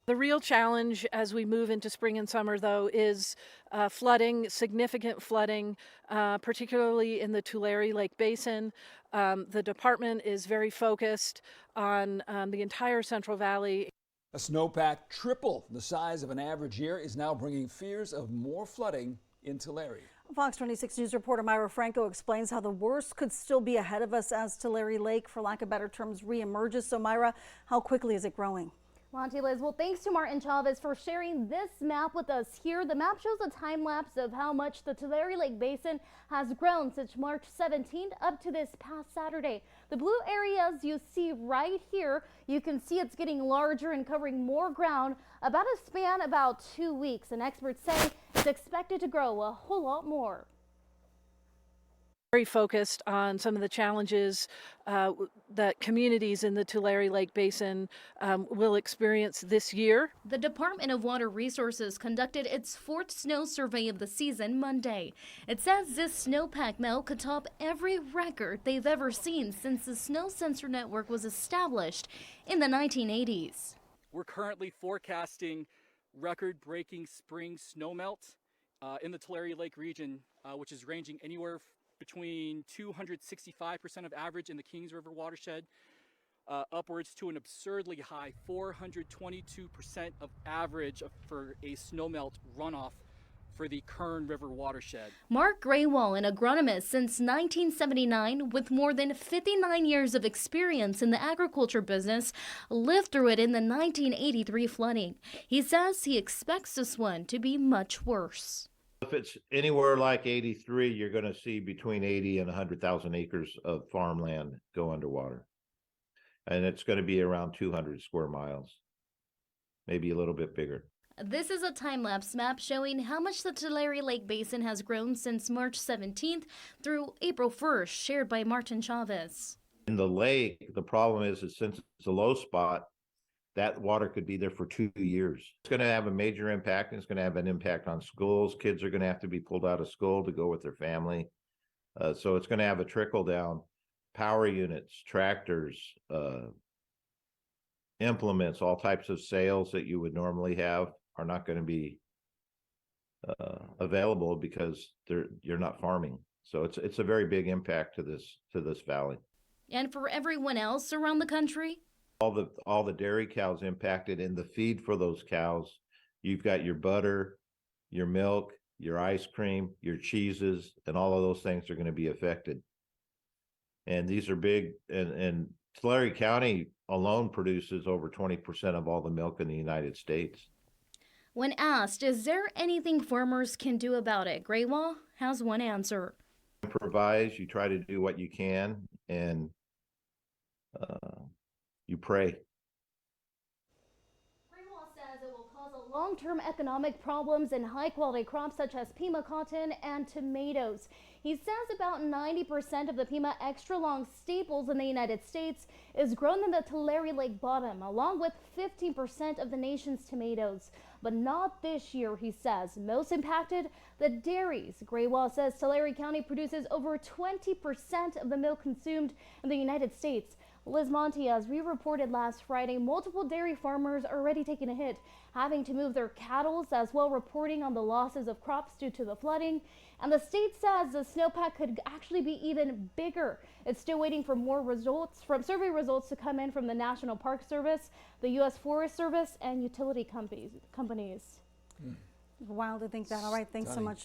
The real challenge as we move into spring and summer, though, is flooding, significant flooding, particularly in the Tulare Lake Basin. The department is very focused on the entire Central Valley. A snowpack triple the size of an average year is now bringing fears of more flooding in Tulare. Fox 26 News reporter Myra Franco explains how the worst could still be ahead of us as Tulare Lake, for lack of better terms, reemerges. So Myra, how quickly is it growing? Monty, Liz, well, thanks to Martin Chavez for sharing this map with us here. The map shows a time lapse of how much the Tulare Lake Basin has grown since March 17th up to this past Saturday. The blue areas you see right here, you can see it's getting larger and covering more ground, about a span about 2 weeks. And experts say it's expected to grow a whole lot more. Very focused on some of the challenges that communities in the Tulare Lake Basin will experience this year. The Department of Water Resources conducted its 4th snow survey of the season Monday. It says this snowpack melt could top every record they've ever seen since the snow sensor network was established in the 1980s. We're currently forecasting record-breaking spring snowmelt in the Tulare Lake region, which is ranging anywhere between 265% of average in the Kings River watershed, upwards to an absurdly high 422% of average for a snowmelt runoff for the Kern River watershed. Mark Graywall, an agronomist since 1979 with more than 59 years of experience in the agriculture business, lived through it in the 1983 flooding. He says he expects this one to be much worse. If it's anywhere like 83, you're going to see between 80 and 100,000 acres of farmland go underwater. And it's going to be around 200 square miles, maybe a little bit bigger. This is a time-lapse map showing how much the Tulare Lake Basin has grown since March 17th through April 1st, shared by Martin Chavez. In the lake, the problem is that since it's a low spot, that water could be there for 2 years. It's going to have a major impact, and it's going to have an impact on schools. Kids are going to have to be pulled out of school to go with their family. So it's going to have a trickle down. Power units, tractors, implements, all types of sales that you would normally have are not going to be available because you're not farming. So it's a very big impact to this valley. And for everyone else around the country, all the dairy cows impacted, and the feed for those cows. You've got your butter, your milk, your ice cream, your cheeses, and all of those things are going to be affected. And these are big, and Tulare County alone produces over 20% of all the milk in the United States. when asked, is there anything farmers can do about it, Graywall has one answer. Improvise, you try to do what you can, and you pray. Says it will cause long-term economic problems in high-quality crops such as Pima cotton and tomatoes. He says about 90% of the Pima extra-long staples in the United States is grown in the Tulare Lake bottom, along with 15% of the nation's tomatoes. But not this year, he says. Most impacted, the dairies. Graywall says Tulare County produces over 20% of the milk consumed in the United States. Liz Monty, as we reported last Friday, multiple dairy farmers are already taking a hit, having to move their cattle, as well reporting on the losses of crops due to the flooding. And the state says the snowpack could actually be even bigger. It's still waiting for more results from survey results to come in from the National Park Service, the U.S. Forest Service, and utility companies. Wild to think that. All right, thanks so much.